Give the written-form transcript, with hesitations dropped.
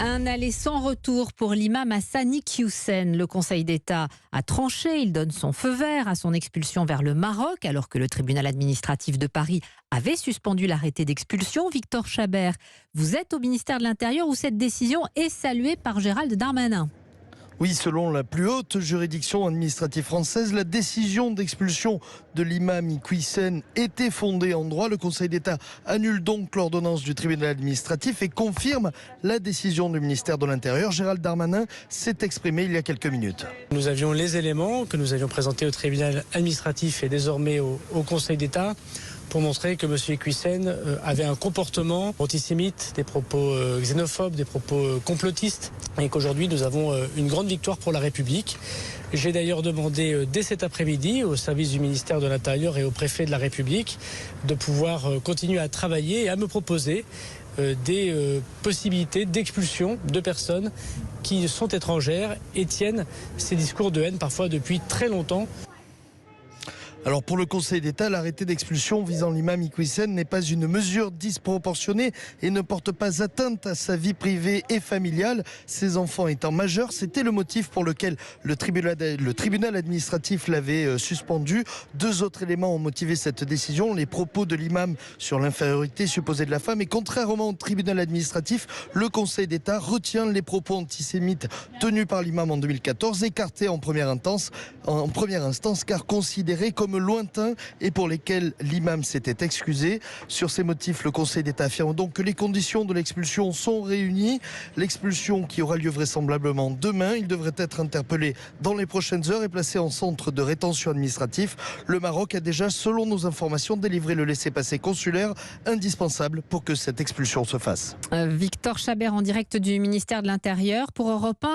Un aller sans retour pour l'imam Hassani Hussein. Le Conseil d'État a tranché. Il donne son feu vert à son expulsion vers le Maroc, alors que le tribunal administratif de Paris avait suspendu l'arrêté d'expulsion. Victor Chabert, vous êtes au ministère de l'Intérieur où cette décision est saluée par Gérald Darmanin. Oui, selon la plus haute juridiction administrative française, la décision d'expulsion de l'imam Hussein était fondée en droit. Le Conseil d'État annule donc l'ordonnance du tribunal administratif et confirme la décision du ministère de l'Intérieur. Gérald Darmanin s'est exprimé il y a quelques minutes. Nous avions les éléments que nous avions présentés au tribunal administratif et désormais au Conseil d'État pour montrer que M. Hussein avait un comportement antisémite, des propos xénophobes, des propos complotistes, et qu'aujourd'hui nous avons une grande victoire pour la République. J'ai d'ailleurs demandé dès cet après-midi au service du ministère de l'Intérieur et au préfet de la République de pouvoir continuer à travailler et à me proposer des possibilités d'expulsion de personnes qui sont étrangères et tiennent ces discours de haine parfois depuis très longtemps. Alors pour le Conseil d'État, l'arrêté d'expulsion visant l'imam Hussein n'est pas une mesure disproportionnée et ne porte pas atteinte à sa vie privée et familiale. Ses enfants étant majeurs, c'était le motif pour lequel le tribunal administratif l'avait suspendu. Deux autres éléments ont motivé cette décision. Les propos de l'imam sur l'infériorité supposée de la femme et contrairement au tribunal administratif, le Conseil d'État retient les propos antisémites tenus par l'imam en 2014, écartés en première instance car considérés comme lointains et pour lesquels l'imam s'était excusé. Sur ces motifs, le Conseil d'État affirme donc que les conditions de l'expulsion sont réunies. L'expulsion qui aura lieu vraisemblablement demain. Il devrait être interpellé dans les prochaines heures et placé en centre de rétention administratif. Le Maroc a déjà, selon nos informations, délivré le laissez-passer consulaire indispensable pour que cette expulsion se fasse. Victor Chabert en direct du ministère de l'Intérieur pour Europe 1.